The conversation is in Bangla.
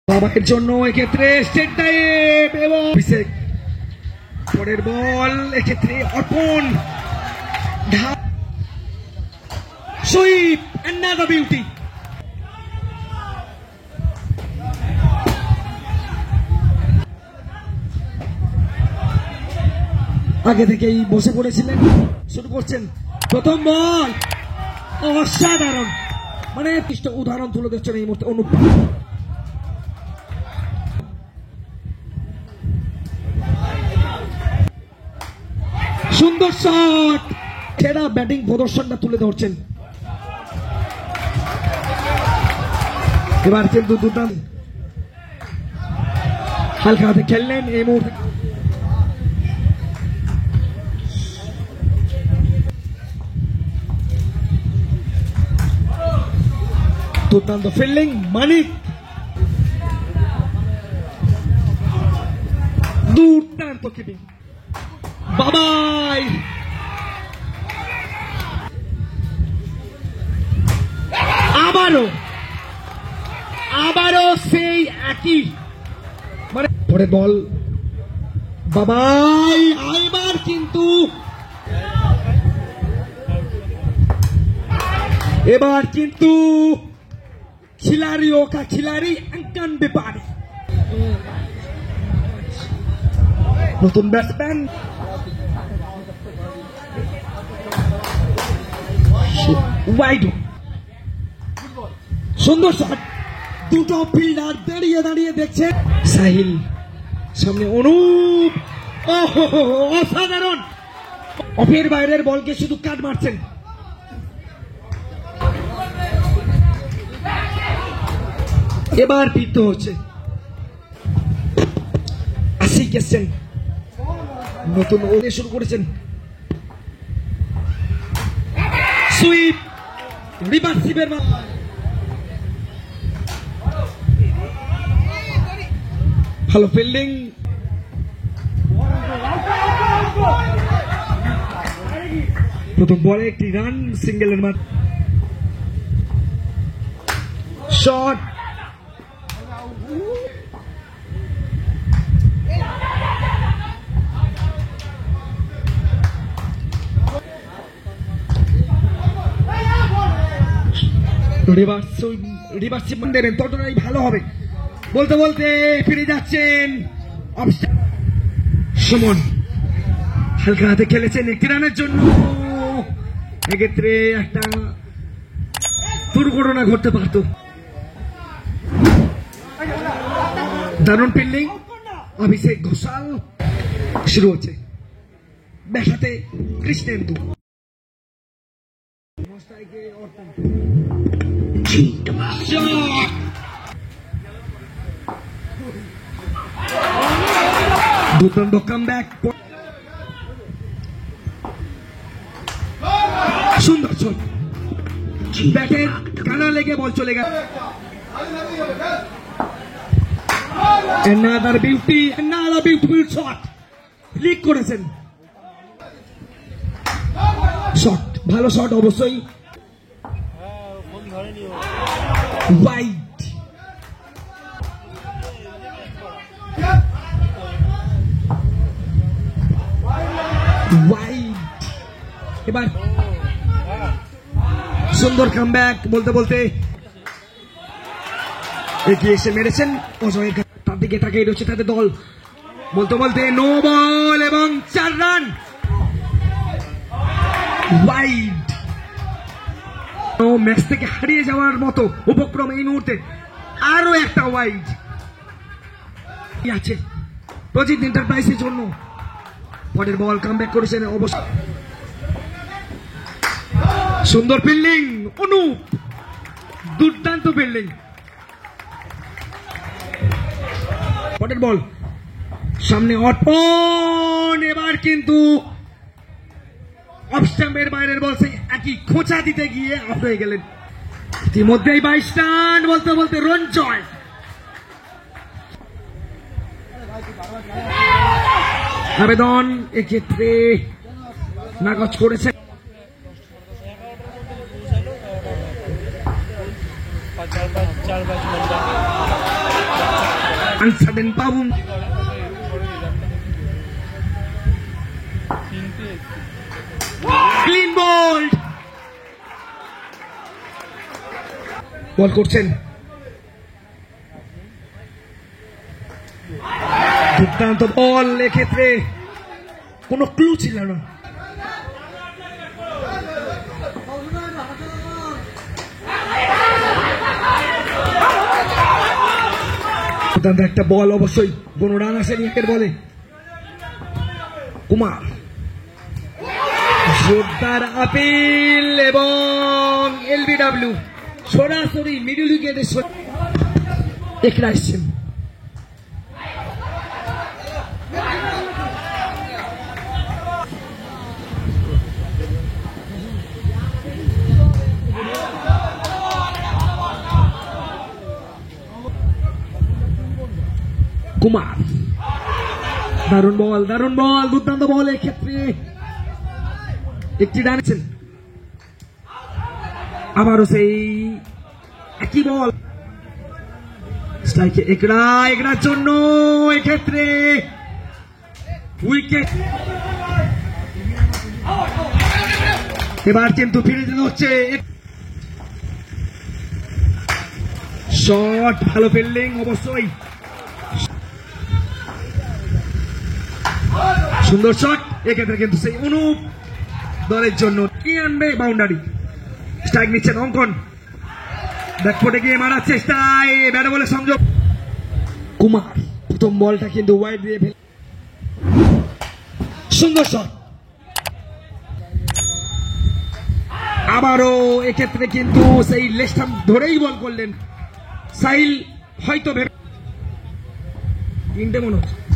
বাবার জন্য এক্ষেত্রে স্টেট টাইম এবং পরের বল এক্ষেত্রে অর্পণ সুইপ another beauty আগে থেকেই বসে পড়েছিলেন শুরু করছেন প্রথম বল অসাধারণ মানে উদাহরণ তুলে দিচ্ছেন এই মুহূর্তে অনুপম সুন্দর শট সেরা ব্যাটিং প্রদর্শনটা তুলে ধরছেন এবার কিন্তু দুর্দান্ত হালকা হাতে খেললেন এই মুহূর্তে দুর্দান্ত ফিল্ডিং মানিক দুর্দান্ত কিপিং বাবাই আবারও সেই একই মানে পরে বল বাবাই এবার কিন্তু খিলাড়ি ওকা খিলাড়ি আঙ্কান ব্যাপারে নতুন ব্যাটসম্যান ওয়াইড সুন্দর শট দুটো ফিল্ডার দাঁড়িয়ে দাঁড়িয়ে দেখছেন সাহিল সামনে অনুপ অসাধারণ অফের বাইরের বলকে শুধু কাট মারছেন এবার পিত্ত হচ্ছে আশিক এসছেন নতুন ওভার শুরু করেছেন সুইপ রিভার্সিভের ভালো ফিল্ডিং প্রথম বলে একটি রান সিঙ্গেলের মাত্র শট রিভার্সিভ দেবেন ততটাই ভালো হবে বলতে বলতে ফিরে যাচ্ছেন সুমন হালকা হাতে খেলেছেন একটি রানের জন্য এক্ষেত্রে একটা দুর্ঘটনা ঘটতে পারত দারুণ ফিল্ডিং অভিষেক ঘোষাল শুরু হচ্ছে ব্যাটাতে কৃষ্ণেন্দু দুর্দান্ত কামব্যাক সুন্দর শট ব্যাটের কানা লেগে বল চলে গেল another beautiful shot ক্লিক করেছেন শট ভালো শট অবশ্যই ওয়াইড এবার সুন্দর কামব্যাক বলতে বলতে এগিয়ে এসে মেরেছেন অজয় তার দিকে তাকিয়ে রয়েছে তাদের দল বলতে বলতে নো বল এবং 4 রান ওয়াইড ম্যাচ থেকে হারিয়ে যাওয়ার মতো উপক্রম এই মুহূর্তে আরো একটা ওয়াইড আছে প্রজিত এন্টারপ্রাইজের জন্য পরের বল কামব্যাক করেছেন অবশ্য সুন্দর ফিল্ডিং অনুপ দুর্দান্ত ফিল্ডিং পরের বল সামনে অর্পণ এবার কিন্তু অফ স্টাম্পের বাইরের বল সেই একই খোঁচা দিতে গিয়ে আউট হয়ে গেলেন ইতিমধ্যেই 22 রান বলতে বলতে রঞ্জয় আবেদন এক্ষেত্রে নাকচ করেছে চার আনসার্টেন বাবু ক্লিন বোল্ড বল করছেন দুর্দান্ত বল এক্ষেত্রে কোনো ক্লু ছিল না দুর্দান্ত একটা বল অবশ্যই কোনো রান আসেনি একের বলে কুমার জোরদার আপিল এবং এলবিডব্লিউ সরাসরি মিডল উইকেটে একরা এসছেন কুমার দারুণ বল দুর্দান্ত বল এক্ষেত্রে একটি রান আবারও সেই একই বল স্ট্রাইকে একরার জন্য এক্ষেত্রে উইকেট এবার কিন্তু ফিরে যেতে হচ্ছে শট ভালো ফিল্ডিং অবশ্যই সুন্দর শট এক্ষেত্রে কিন্তু সেই অনুপ দলের জন্য কি আনবে বাউন্ডারি স্ট্রাইক নিচ্ছেন অঙ্কন ব্যাকফুটে গিয়ে মারার চেষ্টায় ব্যাটে বলে সংযোগ কুমার প্রথম বলটা কিন্তু ওয়াইড দিয়ে ফেলে সুন্দর শট আবারও এক্ষেত্রে কিন্তু সেই লেস্টাম ধরেই বল করলেন সাহিল হয়তো ভেবে তিনটে মনে হচ্ছে